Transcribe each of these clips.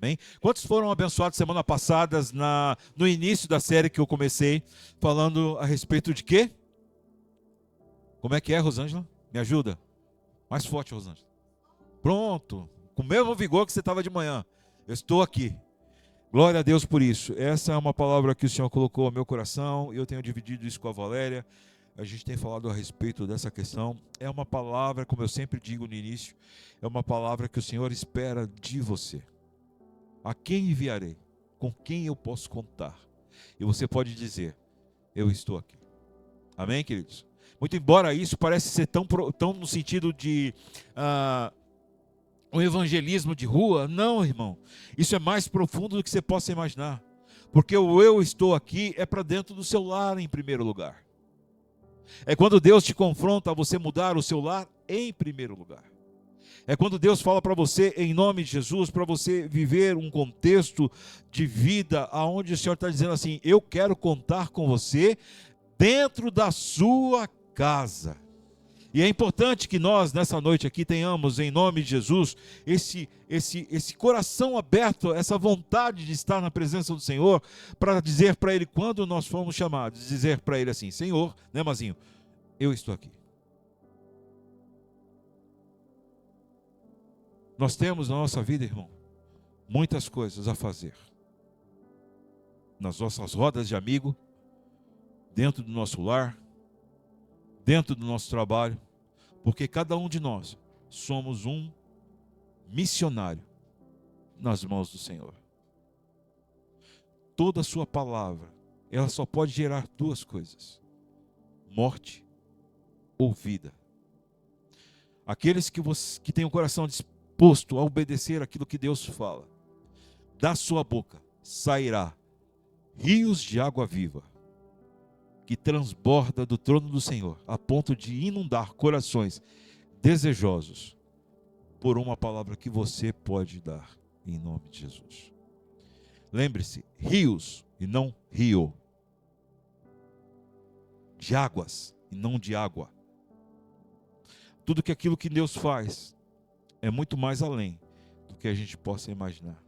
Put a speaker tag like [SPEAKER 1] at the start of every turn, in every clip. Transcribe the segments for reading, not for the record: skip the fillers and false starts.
[SPEAKER 1] Amém? Quantos foram abençoados semana passada no início da série que eu comecei, falando a respeito de quê? Como é que é, Rosângela? Me ajuda. Mais forte, Rosângela. Pronto. Com o mesmo vigor que você estava de manhã. Eu estou aqui. Glória a Deus por isso. Essa é uma palavra que o Senhor colocou ao meu coração. Eu tenho dividido isso com a Valéria. A gente tem falado a respeito dessa questão. É uma palavra, como eu sempre digo no início, é uma palavra que o Senhor espera de você. A quem enviarei? Com quem eu posso contar? E você pode dizer, eu estou aqui. Amém, queridos? Muito embora isso parece ser tão no sentido de um evangelismo de rua, não, irmão. Isso é mais profundo do que você possa imaginar. Porque o eu estou aqui é para dentro do seu lar em primeiro lugar. É quando Deus te confronta a você mudar o seu lar em primeiro lugar. É quando Deus fala para você, em nome de Jesus, para você viver um contexto de vida onde o Senhor está dizendo assim, eu quero contar com você dentro da sua casa. E é importante que nós, nessa noite aqui, tenhamos, em nome de Jesus, esse coração aberto, essa vontade de estar na presença do Senhor, para dizer para Ele, quando nós fomos chamados, dizer para Ele assim, Senhor, né, Mazinho, eu estou aqui. Nós temos na nossa vida, irmão, muitas coisas a fazer. Nas nossas rodas de amigo, dentro do nosso lar, dentro do nosso trabalho, porque cada um de nós somos um missionário nas mãos do Senhor. Toda a sua palavra, ela só pode gerar duas coisas: morte ou vida. Aqueles que têm o coração disposto a obedecer aquilo que Deus fala, da sua boca sairá rios de água viva, que transborda do trono do Senhor, a ponto de inundar corações desejosos por uma palavra que você pode dar em nome de Jesus. Lembre-se, rios e não rio. De águas e não de água. Tudo que aquilo que Deus faz é muito mais além do que a gente possa imaginar.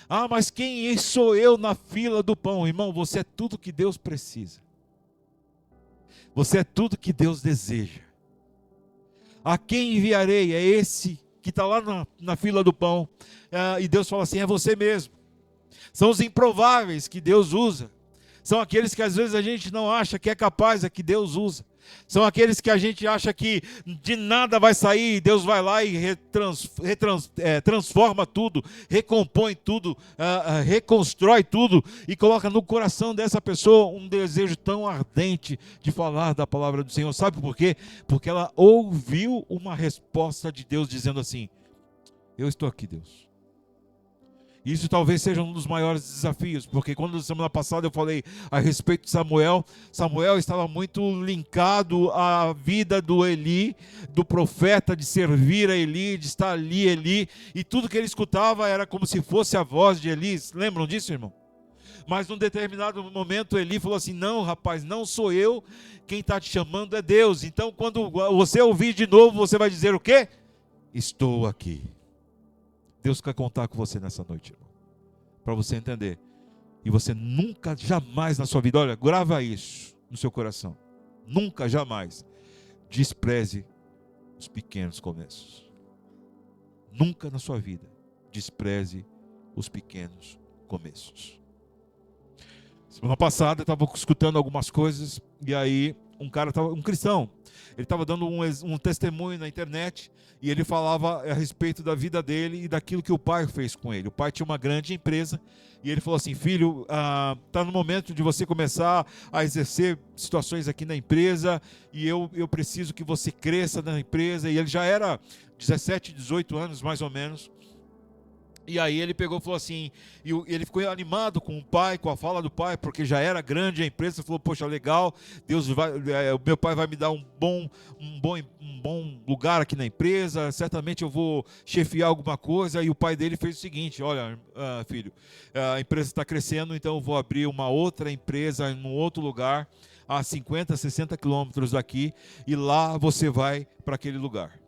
[SPEAKER 1] Ah, mas quem sou eu na fila do pão? Irmão, você é tudo que Deus precisa. Você é tudo que Deus deseja. A quem enviarei? É esse que está lá na fila do pão. E Deus fala assim, é você mesmo. São os improváveis que Deus usa. São aqueles que às vezes a gente não acha que é capaz, é que Deus usa. São aqueles que a gente acha que de nada vai sair, Deus vai lá e transforma tudo, recompõe tudo, reconstrói tudo e coloca no coração dessa pessoa um desejo tão ardente de falar da palavra do Senhor. Sabe por quê? Porque ela ouviu uma resposta de Deus dizendo assim, eu estou aqui, Deus. Isso talvez seja um dos maiores desafios, porque quando na semana passada eu falei a respeito de Samuel, Samuel estava muito linkado à vida do Eli, do profeta, de servir a Eli, de estar ali Eli, e tudo que ele escutava era como se fosse a voz de Eli. Lembram disso, irmão? Mas num determinado momento Eli falou assim, não rapaz, não sou eu, quem está te chamando é Deus. Então quando você ouvir de novo, você vai dizer o quê? Estou aqui. Deus quer contar com você nessa noite, irmão, para você entender. E você nunca, jamais na sua vida, olha, grava isso no seu coração. Nunca, jamais despreze os pequenos começos. Nunca na sua vida despreze os pequenos começos. Semana passada eu estava escutando algumas coisas e aí um cristão, ele estava dando um testemunho na internet e ele falava a respeito da vida dele e daquilo que o pai fez com ele. O pai tinha uma grande empresa e ele falou assim, filho, está no momento de você começar a exercer situações aqui na empresa e eu preciso que você cresça na empresa. E ele já era 17, 18 anos mais ou menos. E aí ele pegou e falou assim, e ele ficou animado com o pai, com a fala do pai, porque já era grande a empresa, falou, poxa, legal, o meu pai vai me dar um bom lugar aqui na empresa, certamente eu vou chefiar alguma coisa. E o pai dele fez o seguinte, olha, filho, a empresa está crescendo, então eu vou abrir uma outra empresa em um outro lugar, a 50, 60 quilômetros daqui, e lá você vai para aquele lugar.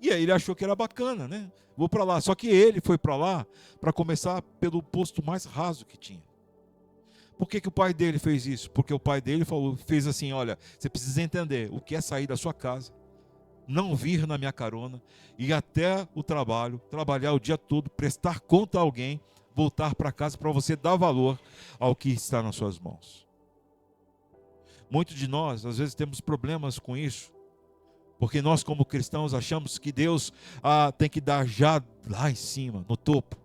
[SPEAKER 1] E aí ele achou que era bacana, né? Vou para lá. Só que ele foi para lá para começar pelo posto mais raso que tinha. Por que o pai dele fez isso? Porque o pai dele fez assim: olha, você precisa entender o que é sair da sua casa, não vir na minha carona, ir até o trabalho, trabalhar o dia todo, prestar conta a alguém, voltar para casa para você dar valor ao que está nas suas mãos. Muitos de nós, às vezes, temos problemas com isso, porque nós, como cristãos, achamos que Deus tem que dar já lá em cima, no topo.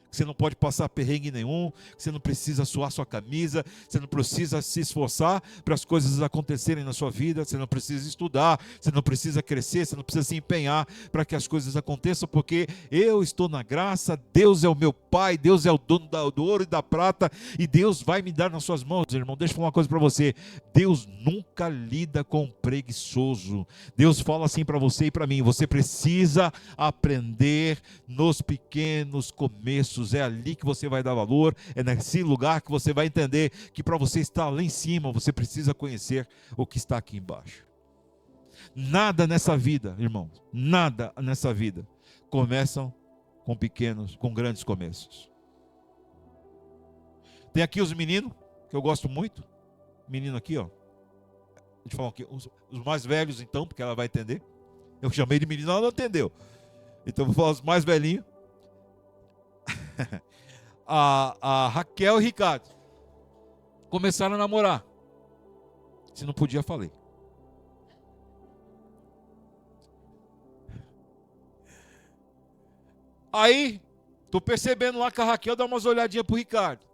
[SPEAKER 1] Você não pode passar perrengue nenhum, você não precisa suar sua camisa, você não precisa se esforçar para as coisas acontecerem na sua vida, você não precisa estudar, você não precisa crescer, você não precisa se empenhar para que as coisas aconteçam, porque eu estou na graça, Deus é o meu Pai, Deus é o dono do ouro e da prata, e Deus vai me dar nas suas mãos, irmão. Deixa eu falar uma coisa para você: Deus nunca lida com um preguiçoso. Deus fala assim para você e para mim: você precisa aprender nos pequenos começos. É ali que você vai dar valor, é nesse lugar que você vai entender que para você estar lá em cima, você precisa conhecer o que está aqui embaixo. Nada nessa vida, irmão, nada nessa vida começam com grandes começos. Tem aqui os meninos, que eu gosto muito. Menino aqui, ó. Deixa eu falar aqui, os mais velhos então, porque ela vai entender. Eu chamei de menino, ela não entendeu. Então eu vou falar os mais velhinhos. A Raquel e o Ricardo começaram a namorar. Se não podia, falei. Aí, tô percebendo lá que a Raquel dá umas olhadinhas pro Ricardo.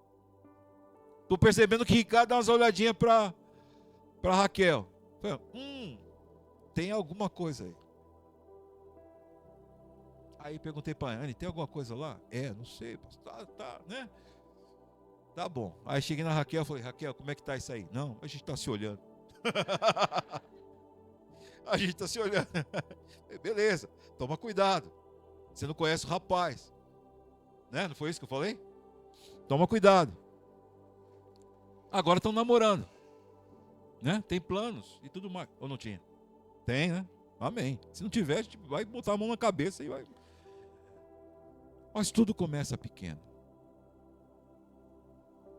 [SPEAKER 1] Tô percebendo que o Ricardo dá umas olhadinhas pra Raquel. Tem alguma coisa aí. Aí perguntei para a Anne: tem alguma coisa lá? Não sei, tá, né? Tá bom. Aí cheguei na Raquel e falei: Raquel, como é que tá isso aí? Não, a gente tá se olhando. A gente tá se olhando. Beleza, toma cuidado. Você não conhece o rapaz. Né? Não foi isso que eu falei? Toma cuidado. Agora estão namorando. Né? Tem planos e tudo mais. Ou não tinha? Tem, né? Amém. Se não tiver, a gente vai botar a mão na cabeça e vai. Mas tudo começa pequeno.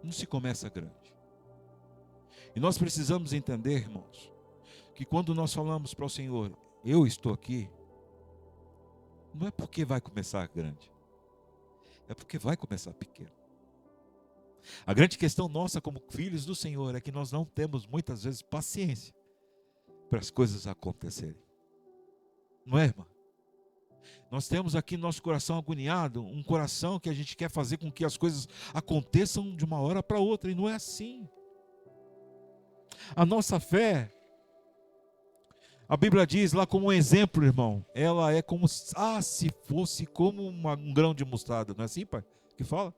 [SPEAKER 1] Não se começa grande. E nós precisamos entender, irmãos, que quando nós falamos para o Senhor: eu estou aqui, não é porque vai começar grande, é porque vai começar pequeno. A grande questão nossa como filhos do Senhor é que nós não temos muitas vezes paciência para as coisas acontecerem. Não é, irmã? Nós temos aqui no nosso coração agoniado, um coração que a gente quer fazer com que as coisas aconteçam de uma hora para outra, e não é assim. A nossa fé, a Bíblia diz lá como um exemplo, irmão, ela é como se fosse como um grão de mostarda, não é assim, pai? Que fala?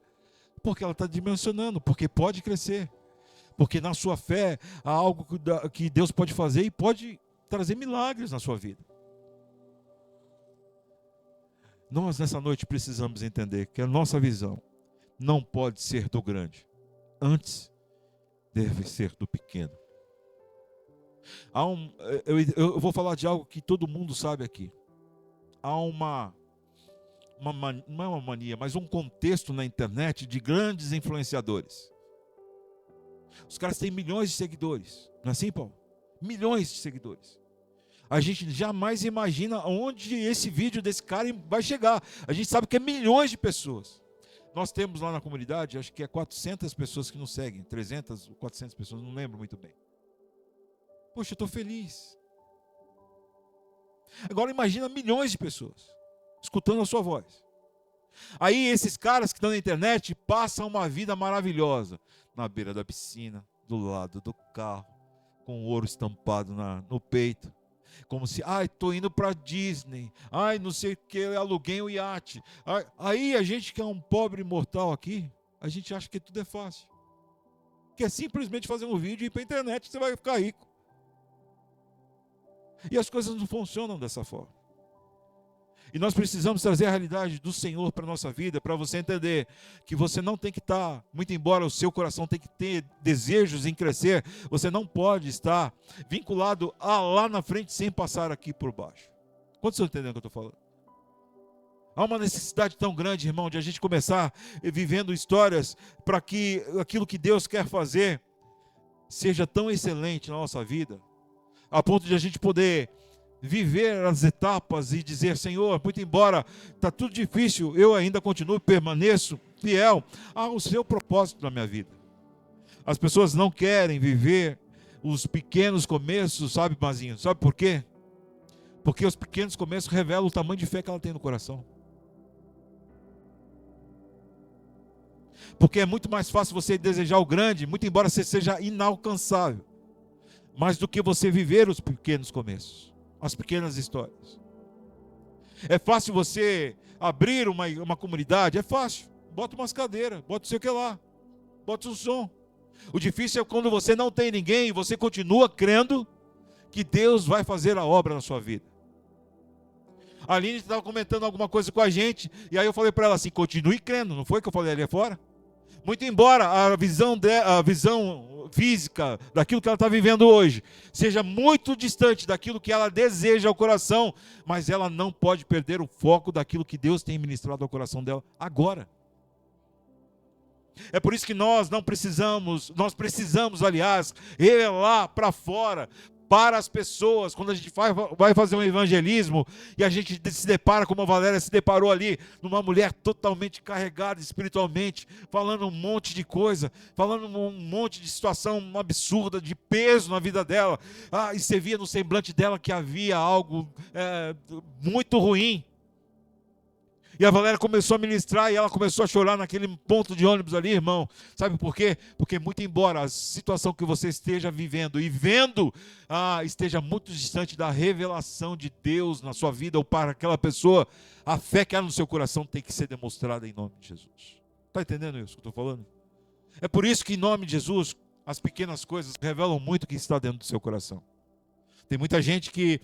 [SPEAKER 1] Porque ela está dimensionando, porque pode crescer, porque na sua fé há algo que Deus pode fazer e pode trazer milagres na sua vida. Nós nessa noite precisamos entender que a nossa visão não pode ser do grande, antes deve ser do pequeno. Eu vou falar de algo que todo mundo sabe aqui. Há não é uma mania, mas um contexto na internet de grandes influenciadores. Os caras têm milhões de seguidores, não é assim, Paulo? Milhões de seguidores. A gente jamais imagina onde esse vídeo desse cara vai chegar. A gente sabe que é milhões de pessoas. Nós temos lá na comunidade, acho que é 400 pessoas que nos seguem, 300 ou 400 pessoas, não lembro muito bem. Poxa, eu estou feliz. Agora imagina milhões de pessoas escutando a sua voz. Aí esses caras que estão na internet passam uma vida maravilhosa, na beira da piscina, do lado do carro, com ouro estampado no peito. Como se, estou indo para Disney, não sei o que, eu aluguei um iate. Aí a gente que é um pobre mortal aqui, a gente acha que tudo é fácil. Que é simplesmente fazer um vídeo e ir para a internet, você vai ficar rico. E as coisas não funcionam dessa forma. E nós precisamos trazer a realidade do Senhor para a nossa vida, para você entender que você não tem que estar, muito embora o seu coração tenha que ter desejos em crescer, você não pode estar vinculado a lá na frente sem passar aqui por baixo. Quantos estão entendendo o que eu estou falando? Há uma necessidade tão grande, irmão, de a gente começar vivendo histórias para que aquilo que Deus quer fazer seja tão excelente na nossa vida, a ponto de a gente poder viver as etapas e dizer: Senhor, muito embora está tudo difícil, eu ainda continuo, permaneço fiel ao seu propósito na minha vida. As pessoas não querem viver os pequenos começos, sabe, Mazinho? Sabe por quê? Porque os pequenos começos revelam o tamanho de fé que ela tem no coração. Porque é muito mais fácil você desejar o grande, muito embora você seja inalcançável, mais do que você viver os pequenos começos, as pequenas histórias. É fácil você abrir uma comunidade, é fácil. Bota umas cadeiras, bota não sei o que lá, bota um som. O difícil é quando você não tem ninguém e você continua crendo que Deus vai fazer a obra na sua vida. A Aline estava comentando alguma coisa com a gente, e aí eu falei para ela assim: continue crendo, não foi que eu falei ali fora? Muito embora a visão física daquilo que ela está vivendo hoje seja muito distante daquilo que ela deseja ao coração, mas ela não pode perder o foco daquilo que Deus tem ministrado ao coração dela agora. É por isso que nós precisamos, aliás, revelar para fora, para as pessoas, quando a gente vai fazer um evangelismo e a gente se depara, como a Valéria se deparou ali, numa mulher totalmente carregada espiritualmente, falando um monte de coisa, falando um monte de situação absurda, de peso na vida dela, e você via no semblante dela que havia algo muito ruim. E a Valéria começou a ministrar e ela começou a chorar naquele ponto de ônibus ali, irmão. Sabe por quê? Porque muito embora a situação que você esteja vivendo e vendo esteja muito distante da revelação de Deus na sua vida ou para aquela pessoa, a fé que há no seu coração tem que ser demonstrada em nome de Jesus. Está entendendo isso que eu estou falando? É por isso que em nome de Jesus, as pequenas coisas revelam muito o que está dentro do seu coração. Tem muita gente que,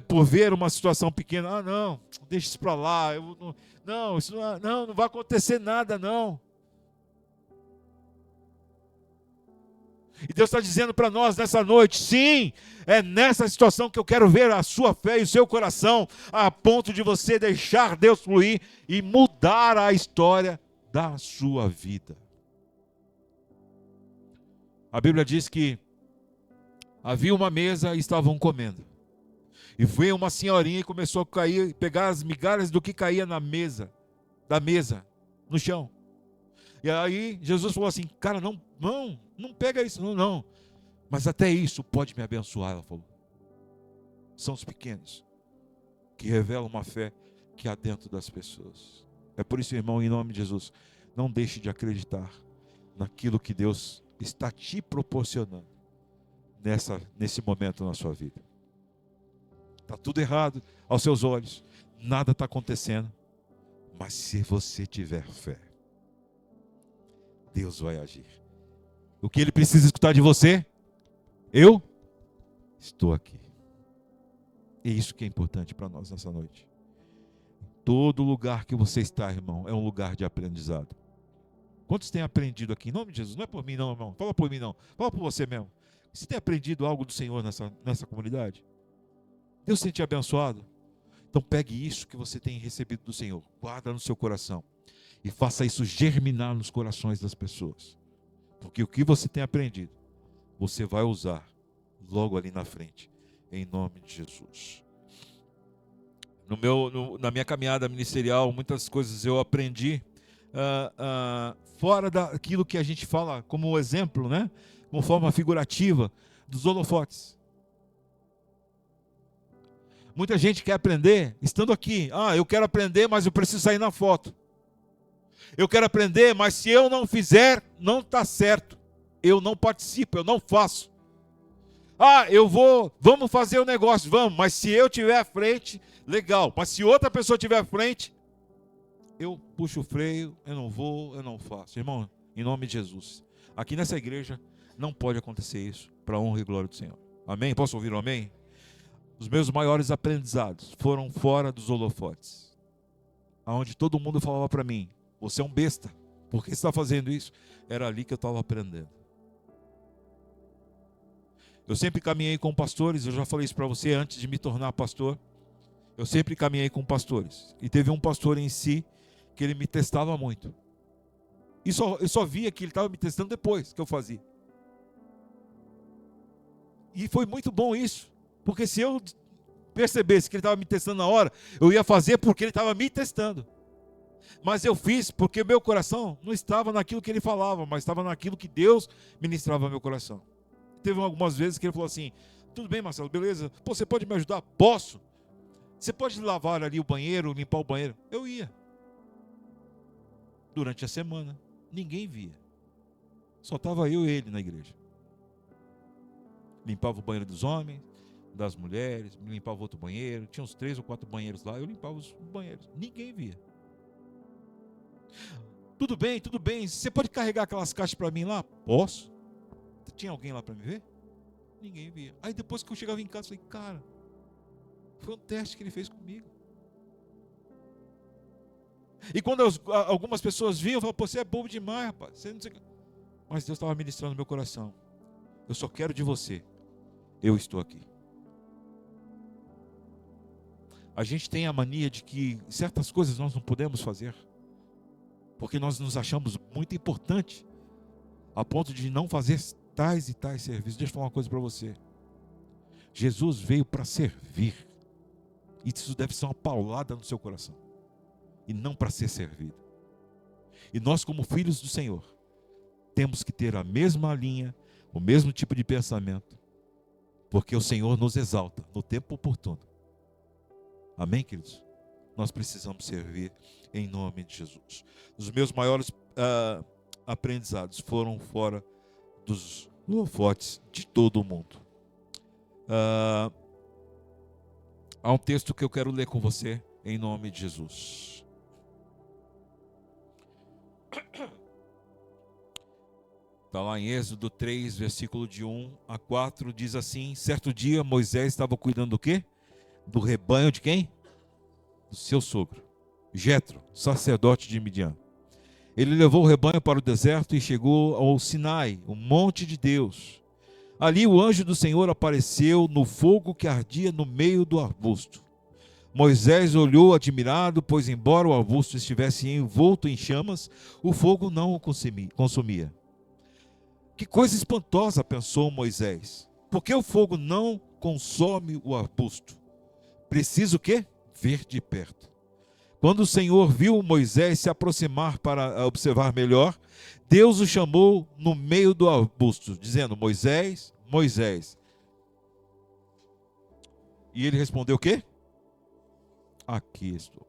[SPEAKER 1] por ver uma situação pequena, não, deixa isso para lá, isso não vai acontecer nada, não. E Deus está dizendo para nós nessa noite: sim, é nessa situação que eu quero ver a sua fé e o seu coração, a ponto de você deixar Deus fluir e mudar a história da sua vida. A Bíblia diz que havia uma mesa e estavam comendo. E veio uma senhorinha e começou a pegar as migalhas do que caía da mesa, no chão. E aí Jesus falou assim: cara, não pega isso, não. Mas até isso pode me abençoar, ela falou. São os pequenos que revelam uma fé que há dentro das pessoas. É por isso, irmão, em nome de Jesus, não deixe de acreditar naquilo que Deus está te proporcionando nesse momento na sua vida. Está tudo errado aos seus olhos, nada está acontecendo, mas se você tiver fé, Deus vai agir. O que Ele precisa escutar de você? Eu estou aqui. É isso que é importante para nós nessa noite. Todo lugar que você está, irmão, é um lugar de aprendizado. Quantos têm aprendido aqui? Em nome de Jesus, não é por mim não, irmão, fala por mim não, fala por você mesmo. Você tem aprendido algo do Senhor nessa comunidade? Deus tem te abençoado? Então pegue isso que você tem recebido do Senhor, guarda no seu coração e faça isso germinar nos corações das pessoas. Porque o que você tem aprendido, você vai usar logo ali na frente, em nome de Jesus. Na minha caminhada ministerial, muitas coisas eu aprendi fora daquilo que a gente fala como exemplo, né? Como forma figurativa dos holofotes. Muita gente quer aprender estando aqui. Eu quero aprender, mas eu preciso sair na foto. Eu quero aprender, mas se eu não fizer, não está certo. Eu não participo, eu não faço. Vamos fazer o negócio, vamos, mas se eu estiver à frente, legal. Mas se outra pessoa estiver à frente, eu puxo o freio, eu não vou, eu não faço. Irmão, em nome de Jesus, aqui nessa igreja não pode acontecer isso, para a honra e glória do Senhor. Amém? Posso ouvir um amém? Os meus maiores aprendizados foram fora dos holofotes, onde todo mundo falava para mim: você é um besta, por que você está fazendo isso? Era ali que eu estava aprendendo. Eu sempre caminhei com pastores, eu já falei isso para você antes de me tornar pastor. Eu sempre caminhei com pastores. E teve um pastor em si que ele me testava muito. Eu só via que ele estava me testando depois que eu fazia. E foi muito bom isso. Porque se eu percebesse que ele estava me testando na hora, eu ia fazer porque ele estava me testando. Mas eu fiz porque meu coração não estava naquilo que ele falava, mas estava naquilo que Deus ministrava no meu coração. Teve algumas vezes que ele falou assim: tudo bem, Marcelo, beleza? Pô, você pode me ajudar? Posso. Você pode lavar ali o banheiro, limpar o banheiro? Eu ia. Durante a semana, ninguém via. Só estava eu e ele na igreja. Limpava o banheiro dos homens, das mulheres, limpava outro banheiro. Tinha uns 3 ou 4 banheiros lá, eu limpava os banheiros. Ninguém via. Tudo bem, tudo bem. Você pode carregar aquelas caixas para mim lá? Posso. Tinha alguém lá para me ver? Ninguém via. Aí depois que eu chegava em casa, eu falei: cara, foi um teste que ele fez comigo. E quando algumas pessoas viam, eu falava: pô, você é bobo demais, rapaz. Você não sei... Mas Deus estava ministrando no meu coração. Eu só quero de você. Eu estou aqui. A gente tem a mania de que certas coisas nós não podemos fazer, porque nós nos achamos muito importantes, a ponto de não fazer tais e tais serviços. Deixa eu falar uma coisa para você. Jesus veio para servir. E isso deve ser uma paulada no seu coração. E não para ser servido. E nós, como filhos do Senhor, temos que ter a mesma linha, o mesmo tipo de pensamento, porque o Senhor nos exalta no tempo oportuno. Amém, queridos? Nós precisamos servir em nome de Jesus. Os meus maiores aprendizados foram fora dos holofotes de todo o mundo. Há um texto que eu quero ler com você em nome de Jesus. Está lá em Êxodo 3, versículo de 1 a 4, diz assim: certo dia Moisés estava cuidando do quê? Do rebanho de quem? Do seu sogro, Jetro, sacerdote de Midian. Ele levou o rebanho para o deserto e chegou ao Sinai, o monte de Deus. Ali o anjo do Senhor apareceu no fogo que ardia no meio do arbusto. Moisés olhou admirado, pois embora o arbusto estivesse envolto em chamas, o fogo não o consumia. Que coisa espantosa, pensou Moisés. Por que o fogo não consome o arbusto? Preciso o quê? Ver de perto. Quando o Senhor viu Moisés se aproximar para observar melhor, Deus o chamou no meio do arbusto, dizendo: Moisés, Moisés. E ele respondeu o quê? Aqui estou.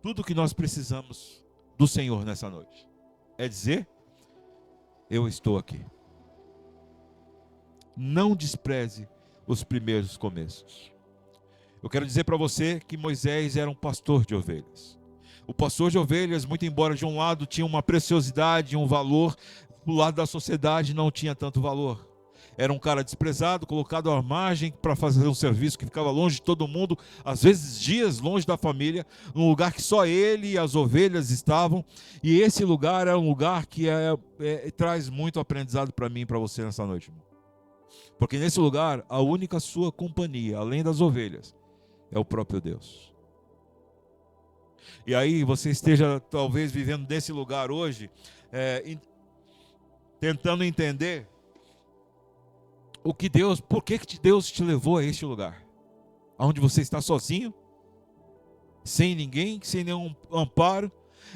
[SPEAKER 1] Tudo que nós precisamos do Senhor nessa noite é dizer: eu estou aqui. Não despreze os primeiros começos. Eu quero dizer para você que Moisés era um pastor de ovelhas. O pastor de ovelhas, muito embora de um lado tinha uma preciosidade, um valor, do lado da sociedade não tinha tanto valor. Era um cara desprezado, colocado à margem para fazer um serviço que ficava longe de todo mundo, às vezes dias longe da família, num lugar que só ele e as ovelhas estavam. E esse lugar é um lugar que traz muito aprendizado para mim e para você nessa noite, irmão. Porque nesse lugar, a única sua companhia, além das ovelhas, é o próprio Deus. E aí você esteja talvez vivendo nesse lugar hoje, tentando entender por que Deus te levou a este lugar, onde você está sozinho, sem ninguém, sem nenhum amparo,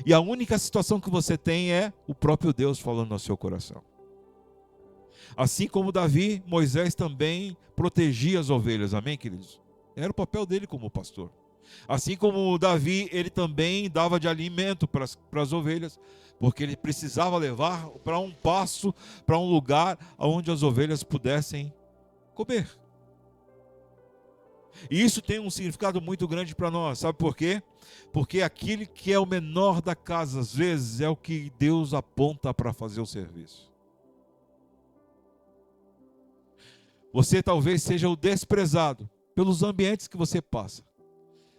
[SPEAKER 1] e a única situação que você tem é o próprio Deus falando no seu coração. Assim como Davi, Moisés também protegia as ovelhas, amém, queridos? Era o papel dele como pastor. Assim como Davi, ele também dava de alimento para as ovelhas, porque ele precisava levar para um pasto, para um lugar onde as ovelhas pudessem comer. E isso tem um significado muito grande para nós, sabe por quê? Porque aquele que é o menor da casa, às vezes, é o que Deus aponta para fazer o serviço. Você talvez seja o desprezado pelos ambientes que você passa,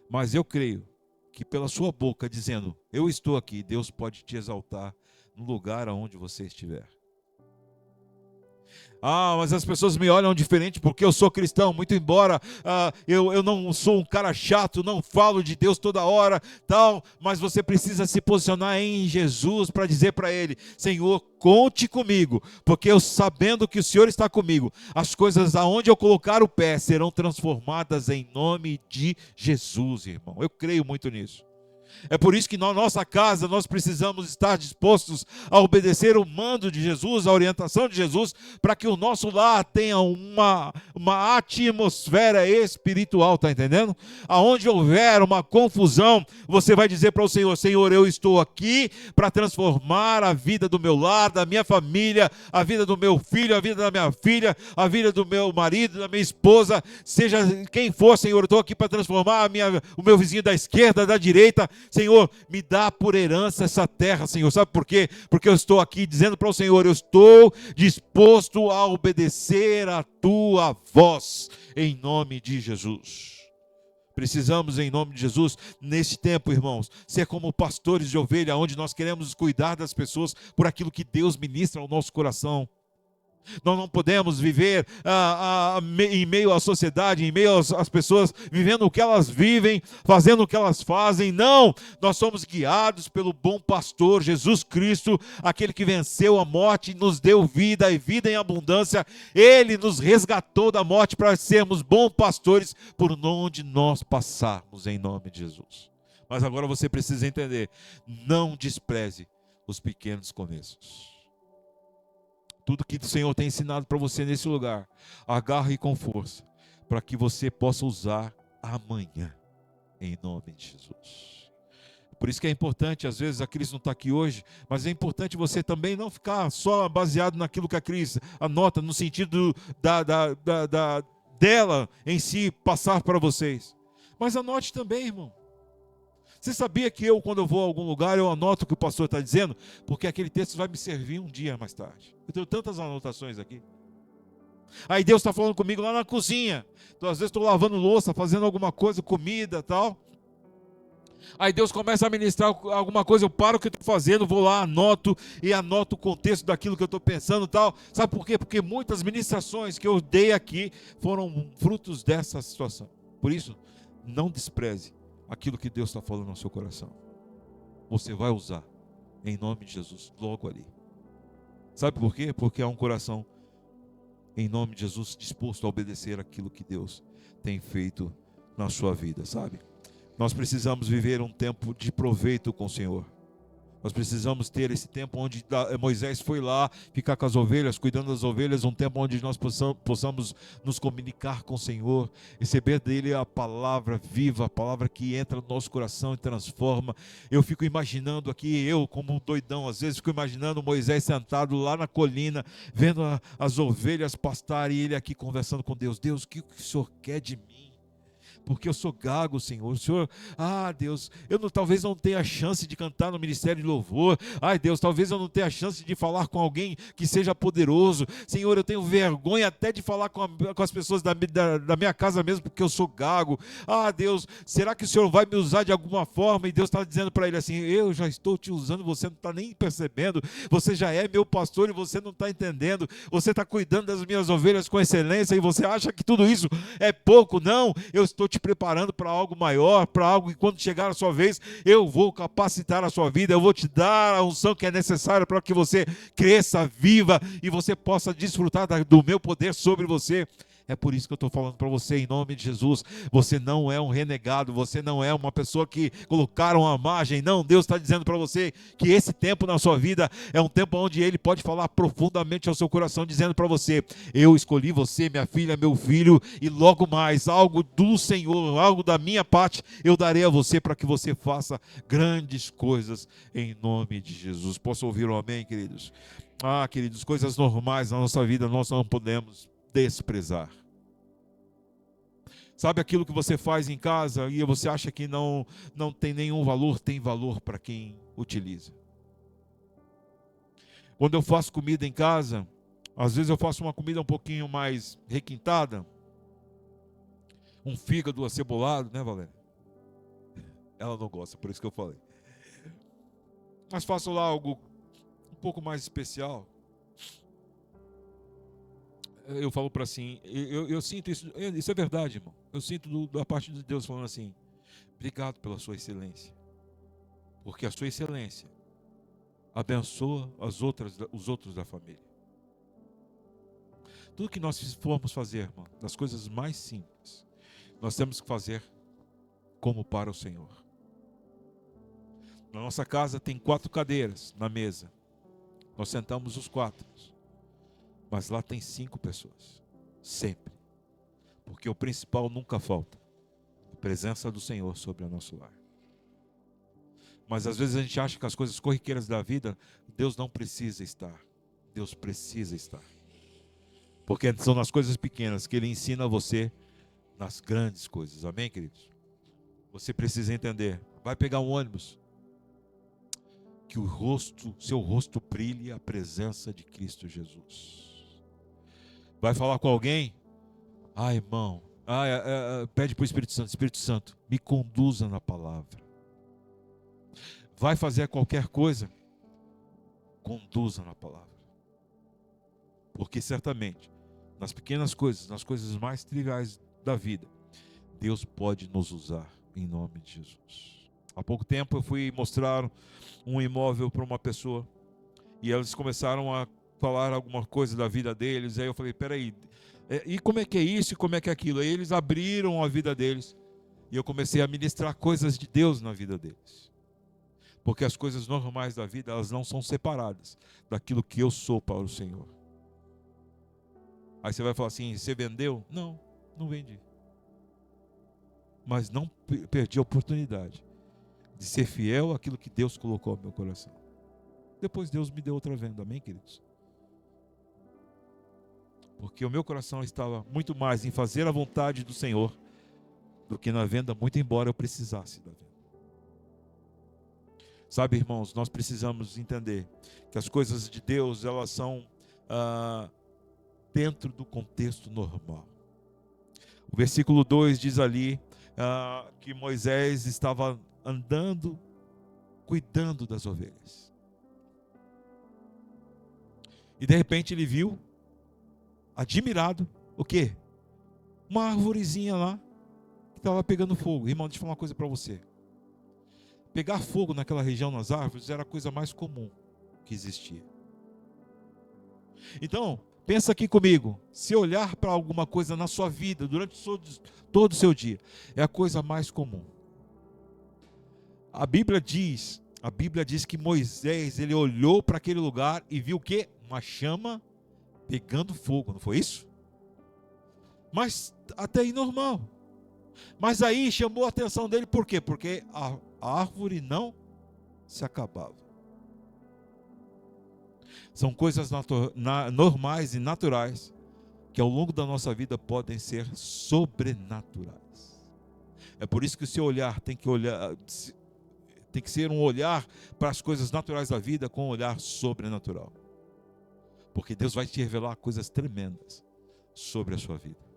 [SPEAKER 1] mas eu creio que pela sua boca dizendo: eu estou aqui, Deus pode te exaltar no lugar aonde você estiver. Ah, mas as pessoas me olham diferente porque eu sou cristão, muito embora eu não sou um cara chato, não falo de Deus toda hora, tal, mas você precisa se posicionar em Jesus para dizer para Ele: Senhor, conte comigo, porque eu sabendo que o Senhor está comigo, as coisas aonde eu colocar o pé serão transformadas em nome de Jesus, irmão. Eu creio muito nisso. É por isso que na nossa casa nós precisamos estar dispostos a obedecer o mando de Jesus, a orientação de Jesus, para que o nosso lar tenha uma atmosfera espiritual, tá entendendo? Aonde houver uma confusão, você vai dizer para o Senhor: Senhor, eu estou aqui para transformar a vida do meu lar, da minha família, a vida do meu filho, a vida da minha filha, a vida do meu marido, da minha esposa, seja quem for, Senhor, eu estou aqui para transformar o meu vizinho da esquerda, da direita. Senhor, me dá por herança essa terra, Senhor. Sabe por quê? Porque eu estou aqui dizendo para o Senhor: eu estou disposto a obedecer a tua voz, em nome de Jesus. Precisamos, em nome de Jesus, neste tempo, irmãos, ser como pastores de ovelha, onde nós queremos cuidar das pessoas por aquilo que Deus ministra ao nosso coração. Nós não podemos viver em meio à sociedade, em meio às pessoas, vivendo o que elas vivem, fazendo o que elas fazem. Não, nós somos guiados pelo bom pastor, Jesus Cristo, aquele que venceu a morte e nos deu vida e vida em abundância. Ele nos resgatou da morte para sermos bons pastores por onde nós passarmos, em nome de Jesus. Mas agora você precisa entender: não despreze os pequenos começos. Tudo que o Senhor tem ensinado para você nesse lugar, agarre com força, para que você possa usar amanhã, em nome de Jesus. Por isso que é importante, às vezes a Cris não está aqui hoje, mas é importante você também não ficar só baseado naquilo que a Cris anota, no sentido dela em si passar para vocês. Mas anote também, irmão. Você sabia que quando eu vou a algum lugar, eu anoto o que o pastor está dizendo? Porque aquele texto vai me servir um dia mais tarde. Eu tenho tantas anotações aqui. Aí Deus está falando comigo lá na cozinha. Então, às vezes estou lavando louça, fazendo alguma coisa, comida e tal. Aí Deus começa a ministrar alguma coisa, eu paro o que eu estou fazendo, vou lá, anoto o contexto daquilo que eu estou pensando e tal. Sabe por quê? Porque muitas ministrações que eu dei aqui foram frutos dessa situação. Por isso, não despreze aquilo que Deus está falando no seu coração. Você vai usar, em nome de Jesus, logo ali. Sabe por quê? Porque há um coração, em nome de Jesus, disposto a obedecer aquilo que Deus tem feito na sua vida, sabe? Nós precisamos viver um tempo de proveito com o Senhor. Nós precisamos ter esse tempo onde Moisés foi lá ficar com as ovelhas, cuidando das ovelhas, um tempo onde nós possamos nos comunicar com o Senhor, receber dele a palavra viva, a palavra que entra no nosso coração e transforma. Eu fico imaginando aqui, eu como um doidão, às vezes fico imaginando Moisés sentado lá na colina, vendo as ovelhas pastarem e ele aqui conversando com Deus. Deus, o que o Senhor quer de mim? Porque eu sou gago, Senhor. O Senhor, Deus, talvez não tenha chance de cantar no ministério de louvor. Deus, talvez eu não tenha chance de falar com alguém que seja poderoso. Senhor, eu tenho vergonha até de falar com as pessoas da minha casa mesmo, porque eu sou gago. Deus, será que o Senhor vai me usar de alguma forma? E Deus está dizendo para ele assim: eu já estou te usando, você não está nem percebendo. Você já é meu pastor e você não está entendendo. Você está cuidando das minhas ovelhas com excelência e você acha que tudo isso é pouco. Não, eu estou te preparando para algo maior, para algo que quando chegar a sua vez, eu vou capacitar a sua vida, eu vou te dar a unção que é necessária para que você cresça, viva e você possa desfrutar do meu poder sobre você. É por isso que eu estou falando para você, em nome de Jesus. Você não é um renegado, você não é uma pessoa que colocaram à margem. Não, Deus está dizendo para você que esse tempo na sua vida é um tempo onde Ele pode falar profundamente ao seu coração, dizendo para você: eu escolhi você, minha filha, meu filho, e logo mais, algo do Senhor, algo da minha parte, eu darei a você para que você faça grandes coisas em nome de Jesus. Posso ouvir um amém, queridos? Queridos, coisas normais na nossa vida nós não podemos desprezar. Sabe aquilo que você faz em casa e você acha que não tem nenhum valor? Tem valor para quem utiliza. Quando eu faço comida em casa, às vezes eu faço uma comida um pouquinho mais requintada, um fígado acebolado, né, Valéria? Ela não gosta, por isso que eu falei. Mas faço lá algo um pouco mais especial. eu falo para assim, eu sinto isso, isso é verdade, irmão. Eu sinto da parte de Deus falando assim: obrigado pela sua excelência, porque a sua excelência abençoa os outros da família. Tudo que nós formos fazer, irmão, das coisas mais simples, nós temos que fazer como para o Senhor. Na nossa casa tem 4 cadeiras na mesa. Nós sentamos os 4. Mas lá tem 5 pessoas. Sempre. Porque o principal nunca falta: a presença do Senhor sobre o nosso lar. Mas às vezes a gente acha que as coisas corriqueiras da vida, Deus não precisa estar. Deus precisa estar. Porque são nas coisas pequenas que Ele ensina você nas grandes coisas. Amém, queridos? Você precisa entender. Vai pegar um ônibus, que seu rosto brilhe a presença de Cristo Jesus. Vai falar com alguém? Irmão, pede para o Espírito Santo, me conduza na palavra. Vai fazer qualquer coisa, conduza na palavra. Porque certamente, nas pequenas coisas, nas coisas mais triviais da vida, Deus pode nos usar em nome de Jesus. Há pouco tempo eu fui mostrar um imóvel para uma pessoa e eles começaram a falar alguma coisa da vida deles. Aí eu falei: peraí, e como é que é isso e como é que é aquilo? Aí eles abriram a vida deles e eu comecei a ministrar coisas de Deus na vida deles. Porque as coisas normais da vida, elas não são separadas daquilo que eu sou para o Senhor. Aí você vai falar assim: você vendeu? Não, não vendi. Mas não perdi a oportunidade de ser fiel àquilo que Deus colocou no meu coração. Depois Deus me deu outra venda, amém, queridos? Porque o meu coração estava muito mais em fazer a vontade do Senhor do que na venda, muito embora eu precisasse da venda. Sabe, irmãos, nós precisamos entender que as coisas de Deus, elas são dentro do contexto normal. O versículo 2 diz ali que Moisés estava andando, cuidando das ovelhas. E de repente ele viu, admirado, o quê? Uma arvorezinha lá, que estava pegando fogo. Irmão, deixa eu falar uma coisa para você. Pegar fogo naquela região nas árvores era a coisa mais comum que existia. Então, pensa aqui comigo. Se olhar para alguma coisa na sua vida, durante todo o seu dia, é a coisa mais comum. A Bíblia diz que Moisés, ele olhou para aquele lugar e viu o quê? Uma chama pegando fogo, não foi isso? Mas até aí normal. Mas aí chamou a atenção dele, por quê? Porque a árvore não se acabava. São coisas normais e naturais que ao longo da nossa vida podem ser sobrenaturais. É por isso que o seu olhar tem que ser um olhar para as coisas naturais da vida com um olhar sobrenatural. Porque Deus vai te revelar coisas tremendas sobre a sua vida.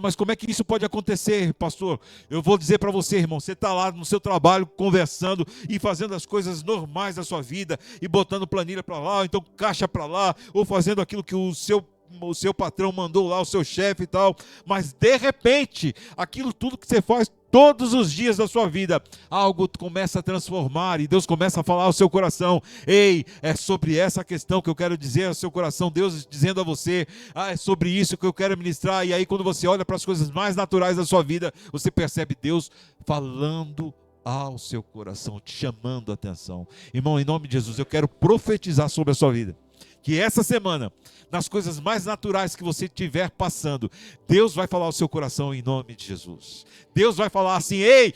[SPEAKER 1] Mas como é que isso pode acontecer, pastor? Eu vou dizer para você, irmão, você está lá no seu trabalho conversando e fazendo as coisas normais da sua vida e botando planilha para lá, ou então caixa para lá, ou fazendo aquilo que o seu patrão mandou lá, o seu chefe e tal, mas de repente, aquilo tudo que você faz todos os dias da sua vida, algo começa a transformar e Deus começa a falar ao seu coração: ei, é sobre essa questão que eu quero dizer ao seu coração, Deus dizendo a você, é sobre isso que eu quero ministrar. E aí quando você olha para as coisas mais naturais da sua vida, você percebe Deus falando ao seu coração, te chamando a atenção. Irmão, em nome de Jesus, eu quero profetizar sobre a sua vida, que essa semana, nas coisas mais naturais que você estiver passando, Deus vai falar ao seu coração em nome de Jesus. Deus vai falar assim: ei,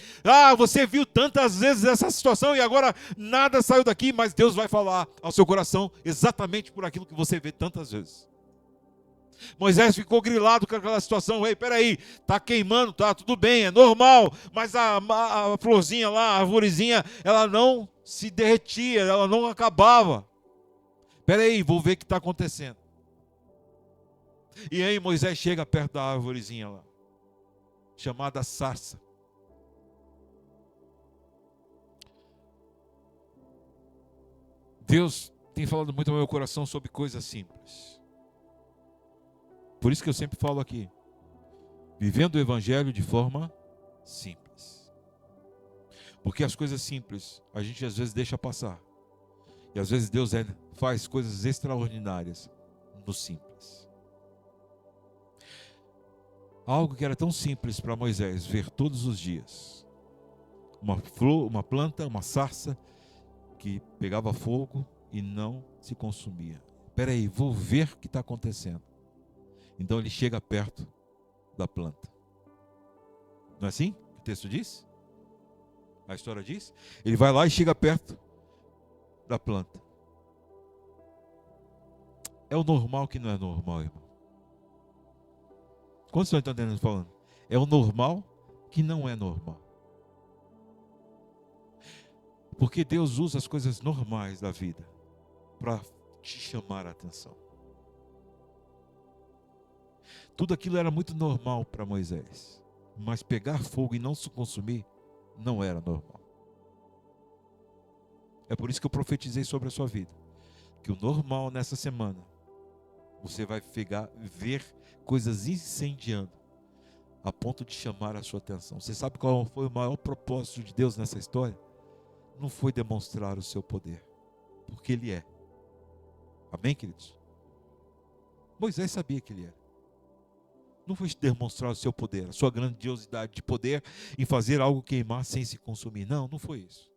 [SPEAKER 1] você viu tantas vezes essa situação e agora nada saiu daqui, mas Deus vai falar ao seu coração exatamente por aquilo que você vê tantas vezes. Moisés ficou grilado com aquela situação: ei, peraí, está queimando, tá tudo bem, é normal, mas a florzinha lá, a arvorezinha, ela não se derretia, ela não acabava. Peraí, vou ver o que está acontecendo. E aí Moisés chega perto da arvorezinha lá, chamada sarça. Deus tem falado muito ao meu coração sobre coisas simples. Por isso que eu sempre falo aqui, vivendo o evangelho de forma simples. Porque as coisas simples a gente às vezes deixa passar. E às vezes Deus faz coisas extraordinárias no simples. Algo que era tão simples para Moisés ver todos os dias. Uma flor, uma planta, uma sarça que pegava fogo e não se consumia. Espera aí, vou ver o que está acontecendo. Então ele chega perto da planta. Não é assim que o texto diz? A história diz? Ele vai lá e chega perto da planta. É o normal que não é normal, irmão. Quantos estão entendendo falando? É o normal que não é normal. Porque Deus usa as coisas normais da vida para te chamar a atenção. Tudo aquilo era muito normal para Moisés, mas pegar fogo e não se consumir não era normal. É por isso que eu profetizei sobre a sua vida, que o normal nessa semana, você vai ver coisas incendiando, a ponto de chamar a sua atenção. Você sabe qual foi o maior propósito de Deus nessa história? Não foi demonstrar o seu poder, porque Ele é. Amém, queridos? Moisés sabia que Ele era. Não foi demonstrar o seu poder, a sua grandiosidade de poder em fazer algo queimar sem se consumir. Não, não foi isso.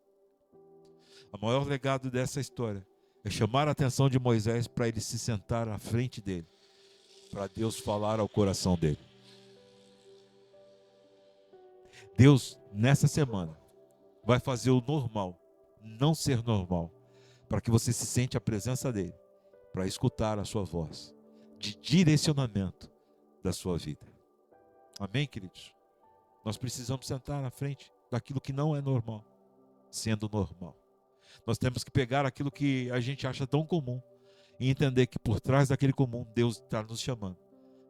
[SPEAKER 1] O maior legado dessa história é chamar a atenção de Moisés para ele se sentar à frente dele, para Deus falar ao coração dele. Deus, nessa semana, vai fazer o normal não ser normal, para que você se sente a presença dele, para escutar a sua voz de direcionamento da sua vida. Amém, queridos? Nós precisamos sentar na frente daquilo que não é normal, sendo normal. Nós temos que pegar aquilo que a gente acha tão comum e entender que por trás daquele comum, Deus está nos chamando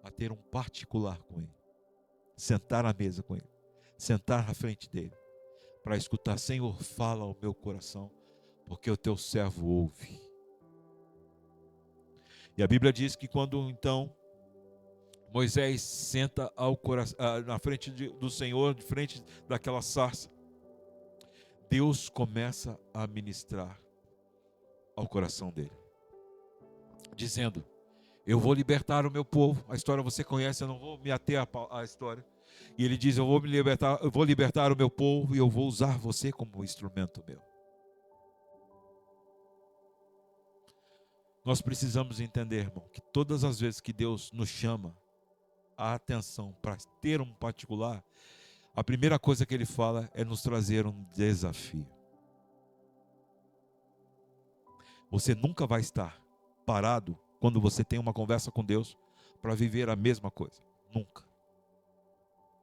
[SPEAKER 1] a ter um particular com Ele. Sentar à mesa com Ele. Sentar na frente dEle. Para escutar, Senhor, fala ao meu coração, porque o teu servo ouve. E a Bíblia diz que quando então Moisés senta na frente do Senhor, de frente daquela sarça, Deus começa a ministrar ao coração dele, dizendo: eu vou libertar o meu povo. A história você conhece, eu não vou me ater à história. E ele diz: eu vou libertar o meu povo e eu vou usar você como instrumento meu. Nós precisamos entender, irmão, que todas as vezes que Deus nos chama a atenção para ter um particular, a primeira coisa que Ele fala é nos trazer um desafio. Você nunca vai estar parado quando você tem uma conversa com Deus para viver a mesma coisa. Nunca.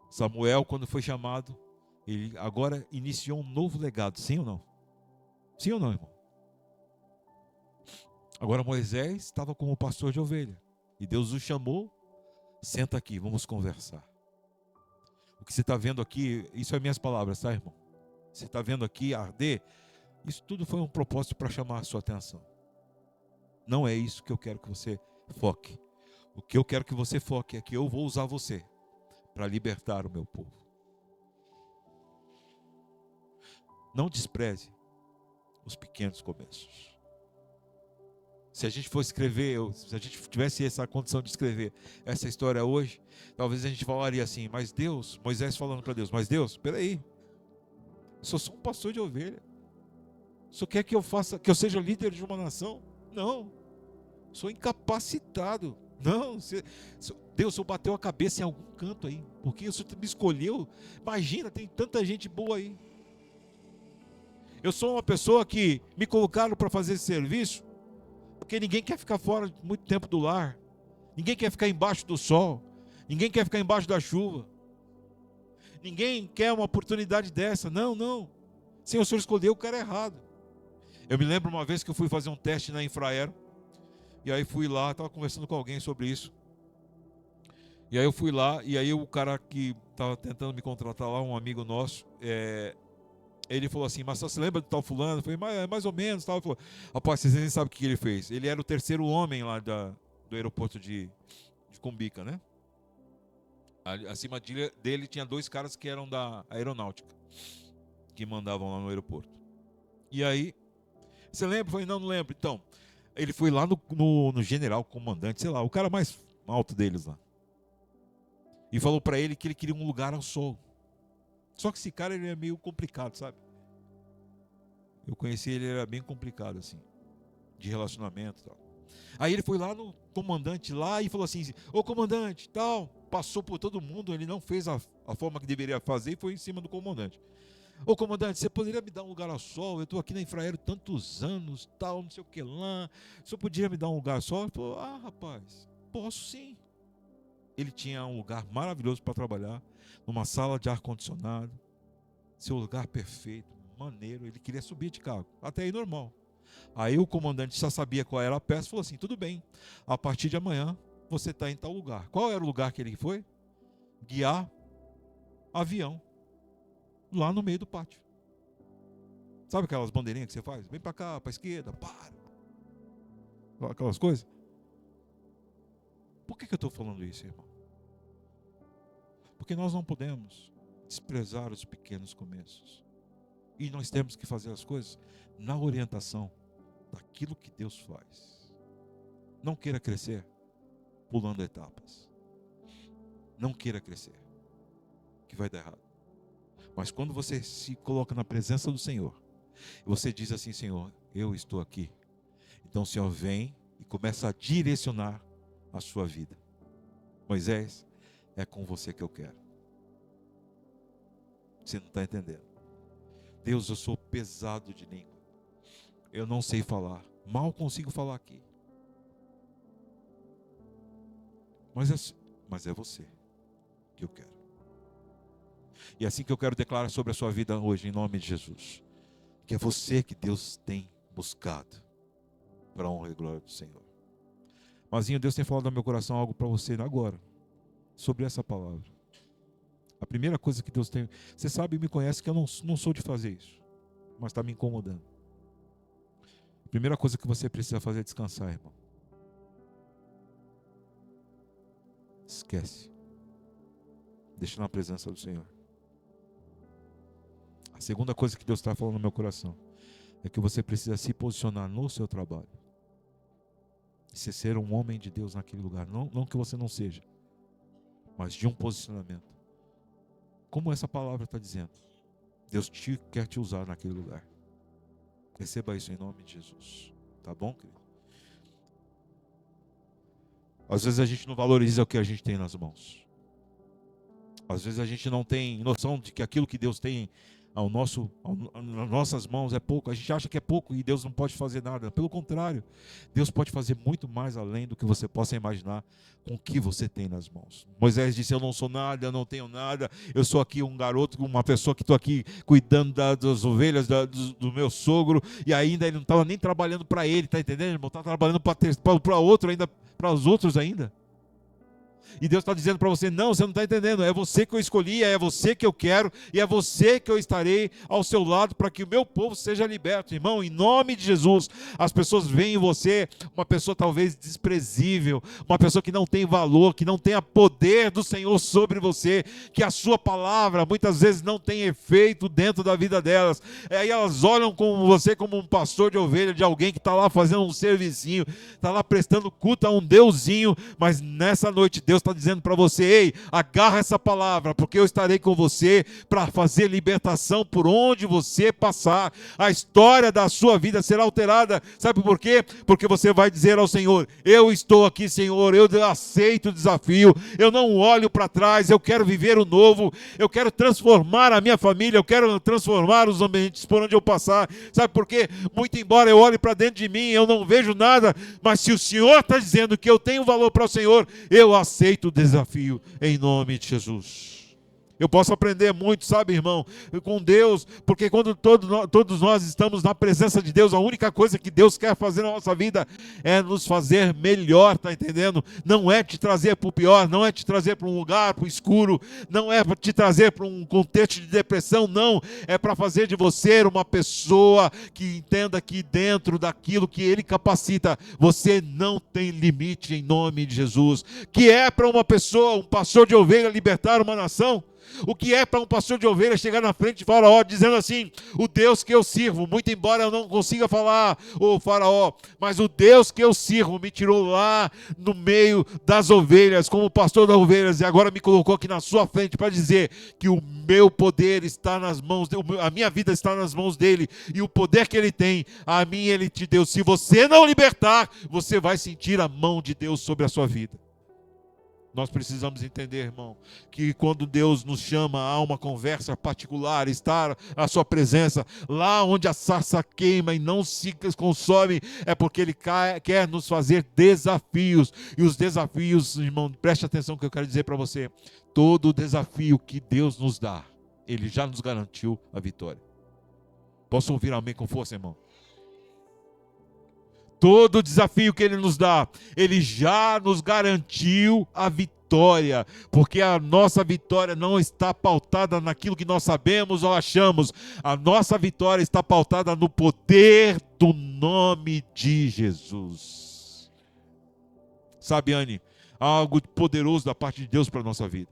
[SPEAKER 1] Samuel, quando foi chamado, ele agora iniciou um novo legado. Sim ou não? Sim ou não, irmão? Agora Moisés estava como pastor de ovelha. E Deus o chamou. Senta aqui, vamos conversar. O que você está vendo aqui, isso é minhas palavras, tá, irmão? Você está vendo aqui arder, isso tudo foi um propósito para chamar a sua atenção. Não é isso que eu quero que você foque. O que eu quero que você foque é que eu vou usar você para libertar o meu povo. Não despreze os pequenos começos. Se a gente for escrever, se a gente tivesse essa condição de escrever essa história hoje, talvez a gente falaria assim: mas Deus, Moisés falando para Deus, mas Deus, peraí, eu sou só um pastor de ovelha. O senhor quer que eu seja líder de uma nação? Não, sou incapacitado. Não, Deus, o senhor bateu a cabeça em algum canto aí, porque o senhor me escolheu. Imagina, tem tanta gente boa aí. Eu sou uma pessoa que me colocaram para fazer esse serviço, porque ninguém quer ficar fora muito tempo do lar. Ninguém quer ficar embaixo do sol. Ninguém quer ficar embaixo da chuva. Ninguém quer uma oportunidade dessa. Não, não. Senhor, o senhor escolheu o cara errado. Eu me lembro uma vez que eu fui fazer um teste na Infraero. E aí fui lá, estava conversando com alguém sobre isso. E aí eu fui lá, e aí o cara que estava tentando me contratar lá, um amigo nosso, ele falou assim: mas você lembra do tal fulano? Eu falei: mais ou menos. Tal. Ele falou: rapaz, vocês nem sabem o que ele fez. Ele era o terceiro homem lá do aeroporto de de Cumbica, né? Acima dele tinha 2 caras que eram da aeronáutica, que mandavam lá no aeroporto. E aí, você lembra? Eu falei, não lembro. Então, ele foi lá no general, comandante, sei lá, o cara mais alto deles lá. E falou pra ele que ele queria um lugar ao sol. Só que esse cara, ele é meio complicado, sabe? Eu conheci ele, ele era bem complicado, assim, de relacionamento e tal. Aí ele foi lá no comandante lá e falou assim, ô comandante, tal, passou por todo mundo, ele não fez a forma que deveria fazer e foi em cima do comandante. Ô comandante, você poderia me dar um lugar ao sol? Eu estou aqui na Infraero tantos anos, tal, não sei o que lá. O senhor poderia me dar um lugar ao sol? Ele falou, rapaz, posso sim. Ele tinha um lugar maravilhoso para trabalhar, numa sala de ar-condicionado, seu lugar perfeito, maneiro. Ele queria subir de cargo, até aí normal. Aí o comandante já sabia qual era a peça e falou assim, tudo bem, a partir de amanhã você está em tal lugar. Qual era o lugar que ele foi? Guiar avião, lá no meio do pátio. Sabe aquelas bandeirinhas que você faz? Vem para cá, para a esquerda, para. Aquelas coisas. Por que eu estou falando isso, irmão? Porque nós não podemos desprezar os pequenos começos. E nós temos que fazer as coisas na orientação daquilo que Deus faz. Não queira crescer pulando etapas. Não queira crescer, que vai dar errado. Mas quando você se coloca na presença do Senhor, e você diz assim, Senhor, eu estou aqui. Então o Senhor vem e começa a direcionar a sua vida. Moisés, é com você que eu quero. Você não está entendendo. Deus, eu sou pesado de língua. Eu não sei falar. Mal consigo falar aqui. Mas é você que eu quero. E é assim que eu quero declarar sobre a sua vida hoje, em nome de Jesus. Que é você que Deus tem buscado para a honra e glória do Senhor. Mazinho, Deus tem falado no meu coração algo para você agora, sobre essa palavra. A primeira coisa que Deus tem... Você sabe e me conhece que eu não sou de fazer isso, mas está me incomodando. A primeira coisa que você precisa fazer é descansar, irmão. Esquece. Deixa na presença do Senhor. A segunda coisa que Deus está falando no meu coração é que você precisa se posicionar no seu trabalho. Se ser um homem de Deus naquele lugar. Não que você não seja, mas de um posicionamento. Como essa palavra está dizendo, Deus quer te usar naquele lugar. Receba isso em nome de Jesus. Tá bom, querido? Às vezes a gente não valoriza o que a gente tem nas mãos. Às vezes a gente não tem noção de que aquilo que Deus tem nas nossas mãos é pouco. A gente acha que é pouco e Deus não pode fazer nada. Pelo contrário, Deus pode fazer muito mais além do que você possa imaginar com o que você tem nas mãos. Moisés disse, eu não sou nada, eu não tenho nada, eu sou aqui um garoto, uma pessoa que estou aqui cuidando das ovelhas do meu sogro, e ainda ele não estava nem trabalhando para ele, está entendendo, irmão? Está trabalhando para outro ainda, para os outros ainda. E Deus está dizendo para você, não, você não está entendendo, é você que eu escolhi, é você que eu quero, e é você que eu estarei ao seu lado para que o meu povo seja liberto. Irmão, em nome de Jesus, as pessoas veem em você uma pessoa talvez desprezível, uma pessoa que não tem valor, que não tem a poder do Senhor sobre você, que a sua palavra muitas vezes não tem efeito dentro da vida delas. Aí elas olham com você como um pastor de ovelha, de alguém que está lá fazendo um servicinho, está lá prestando culto a um deusinho, mas nessa noite Deus está dizendo para você, ei, agarra essa palavra, porque eu estarei com você para fazer libertação por onde você passar. A história da sua vida será alterada. Sabe por quê? Porque você vai dizer ao Senhor, eu estou aqui, Senhor, eu aceito o desafio, eu não olho para trás, eu quero viver o novo, eu quero transformar a minha família, eu quero transformar os ambientes por onde eu passar. Sabe por quê? Muito embora eu olhe para dentro de mim, eu não vejo nada, mas se o Senhor está dizendo que eu tenho valor para o Senhor, eu aceito o desafio em nome de Jesus. Eu posso aprender muito, sabe, irmão, com Deus, porque quando todos nós estamos na presença de Deus, a única coisa que Deus quer fazer na nossa vida é nos fazer melhor, tá entendendo? Não é te trazer para o pior, não é te trazer para um lugar, para o escuro, não é para te trazer para um contexto de depressão, não. É para fazer de você uma pessoa que entenda que dentro daquilo que Ele capacita, você não tem limite em nome de Jesus. Que é para uma pessoa, um pastor de ovelha libertar uma nação? O que é para um pastor de ovelha chegar na frente de Faraó dizendo assim: o Deus que eu sirvo, muito embora eu não consiga falar, ô Faraó, mas o Deus que eu sirvo me tirou lá no meio das ovelhas, como pastor das ovelhas, e agora me colocou aqui na sua frente para dizer que o meu poder está nas mãos, a minha vida está nas mãos dele, e o poder que ele tem, a mim ele te deu. Se você não libertar, você vai sentir a mão de Deus sobre a sua vida. Nós precisamos entender, irmão, que quando Deus nos chama a uma conversa particular, estar à sua presença, lá onde a sarça queima e não se consome, é porque Ele quer nos fazer desafios. E os desafios, irmão, preste atenção no que eu quero dizer para você. Todo desafio que Deus nos dá, Ele já nos garantiu a vitória. Posso ouvir amém com força, irmão? Todo desafio que Ele nos dá, Ele já nos garantiu a vitória, porque a nossa vitória não está pautada naquilo que nós sabemos ou achamos. A nossa vitória está pautada no poder do nome de Jesus. Sabe, Anne, há algo poderoso da parte de Deus para a nossa vida.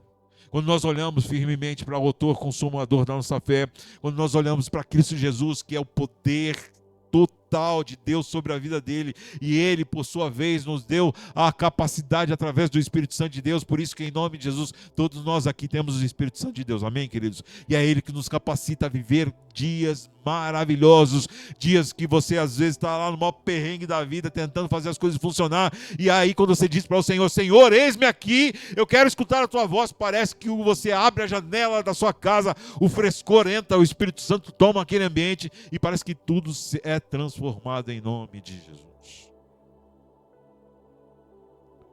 [SPEAKER 1] Quando nós olhamos firmemente para o autor consumador da nossa fé, quando nós olhamos para Cristo Jesus, que é o poder total de Deus sobre a vida dele, e ele, por sua vez, nos deu a capacidade através do Espírito Santo de Deus. Por isso que em nome de Jesus, todos nós aqui temos o Espírito Santo de Deus, amém, queridos? E é ele que nos capacita a viver dias maravilhosos, dias que você às vezes está lá no maior perrengue da vida, tentando fazer as coisas funcionar, e aí quando você diz para o Senhor: Senhor, eis-me aqui, eu quero escutar a tua voz, parece que você abre a janela da sua casa, o frescor entra, o Espírito Santo toma aquele ambiente, e parece que tudo é transformado em nome de Jesus.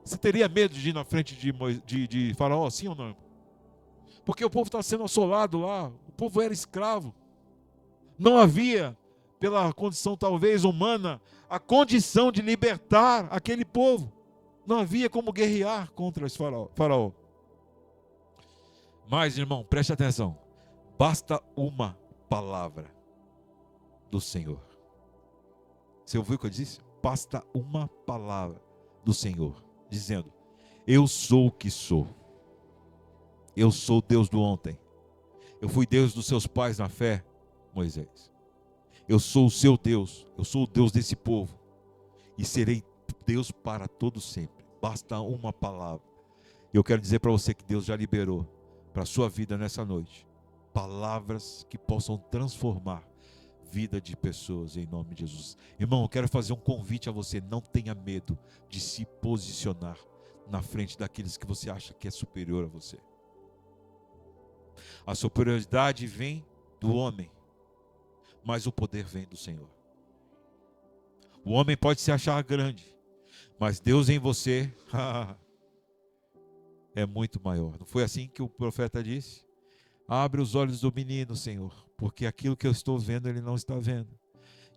[SPEAKER 1] Você teria medo de ir na frente de Faraó, sim ou não? Porque o povo está sendo assolado lá, o povo era escravo. Não havia, pela condição talvez humana, a condição de libertar aquele povo. Não havia como guerrear contra esse faraó. Mas, irmão, preste atenção. Basta uma palavra do Senhor. Você ouviu o que eu disse? Basta uma palavra do Senhor, dizendo: eu sou o que sou. Eu sou o Deus do ontem. Eu fui Deus dos seus pais na fé, Moisés. Eu sou o seu Deus, eu sou o Deus desse povo, e serei Deus para todo sempre. Basta uma palavra. Eu quero dizer para você que Deus já liberou para a sua vida nessa noite palavras que possam transformar a vida de pessoas em nome de Jesus. Irmão, eu quero fazer um convite a você: não tenha medo de se posicionar na frente daqueles que você acha que é superior a você. A superioridade vem do homem, mas o poder vem do Senhor. O homem pode se achar grande, mas Deus em você é muito maior. Não foi assim que o profeta disse? Abre os olhos do menino, Senhor, porque aquilo que eu estou vendo, ele não está vendo.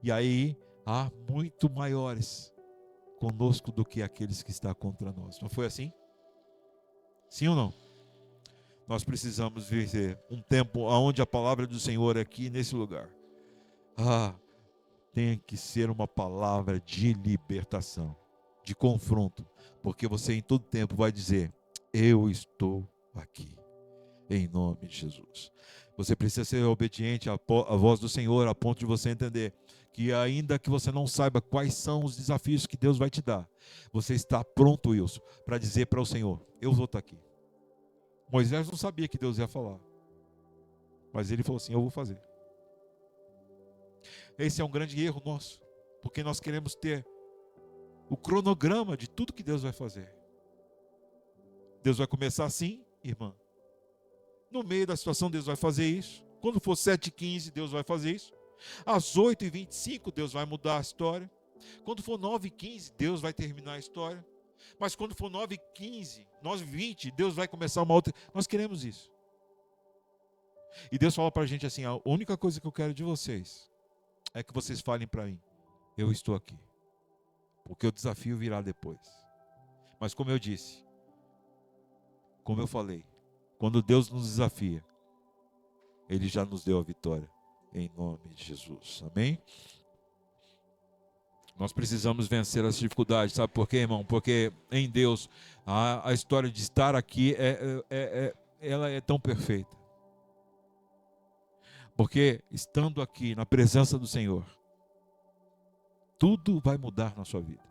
[SPEAKER 1] E aí há muito maiores conosco do que aqueles que estão contra nós. Não foi assim? Sim ou não? Nós precisamos viver um tempo onde a palavra do Senhor é aqui nesse lugar. Tem que ser uma palavra de libertação, de confronto, porque você em todo tempo vai dizer: eu estou aqui, em nome de Jesus. Você precisa ser obediente à voz do Senhor, a ponto de você entender que ainda que você não saiba quais são os desafios que Deus vai te dar, você está pronto, Wilson, para dizer para o Senhor: eu vou estar aqui. Moisés não sabia que Deus ia falar, mas ele falou assim: eu vou fazer. Esse é um grande erro nosso, porque nós queremos ter o cronograma de tudo que Deus vai fazer. Deus vai começar assim, irmã. No meio da situação, Deus vai fazer isso. Quando for 7h15, Deus vai fazer isso. Às 8h25, Deus vai mudar a história. Quando for 9h15, Deus vai terminar a história. Mas quando for 9h15, 9h20, Deus vai começar uma outra. Nós queremos isso. E Deus fala para a gente assim: a única coisa que eu quero de vocês é que vocês falem para mim, eu estou aqui. Porque o desafio virá depois. Mas como eu disse, como eu falei, quando Deus nos desafia, Ele já nos deu a vitória. Em nome de Jesus. Amém? Nós precisamos vencer as dificuldades. Sabe por quê, irmão? Porque em Deus, a história de estar aqui, ela é tão perfeita. Porque estando aqui na presença do Senhor, tudo vai mudar na sua vida.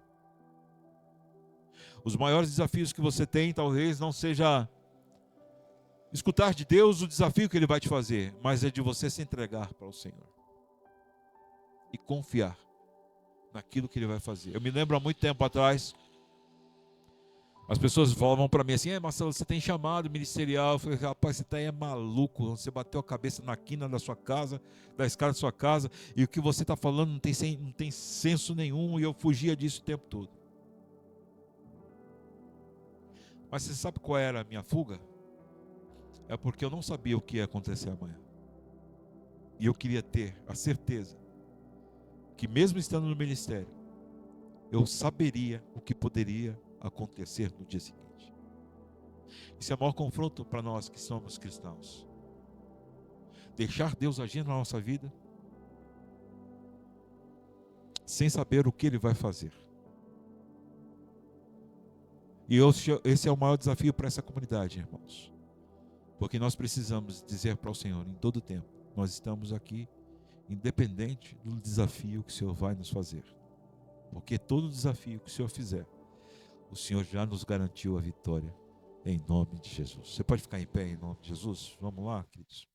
[SPEAKER 1] Os maiores desafios que você tem talvez não seja escutar de Deus o desafio que Ele vai te fazer, mas é de você se entregar para o Senhor e confiar naquilo que Ele vai fazer. Eu me lembro há muito tempo atrás, as pessoas falavam para mim assim: Marcelo, você tem chamado ministerial? Eu falei: rapaz, você está maluco, você bateu a cabeça na quina da sua casa, da escada da sua casa, e o que você está falando não tem senso nenhum, e eu fugia disso o tempo todo. Mas você sabe qual era a minha fuga? É porque eu não sabia o que ia acontecer amanhã. E eu queria ter a certeza que mesmo estando no ministério, eu saberia o que poderia acontecer no dia seguinte. Isso é o maior confronto para nós que somos cristãos. Deixar Deus agir na nossa vida sem saber o que Ele vai fazer. E esse é o maior desafio para essa comunidade, irmãos. Porque nós precisamos dizer para o Senhor em todo tempo: nós estamos aqui, independente do desafio que o Senhor vai nos fazer. Porque todo desafio que o Senhor fizer, o Senhor já nos garantiu a vitória, em nome de Jesus. Você pode ficar em pé em nome de Jesus? Vamos lá, queridos.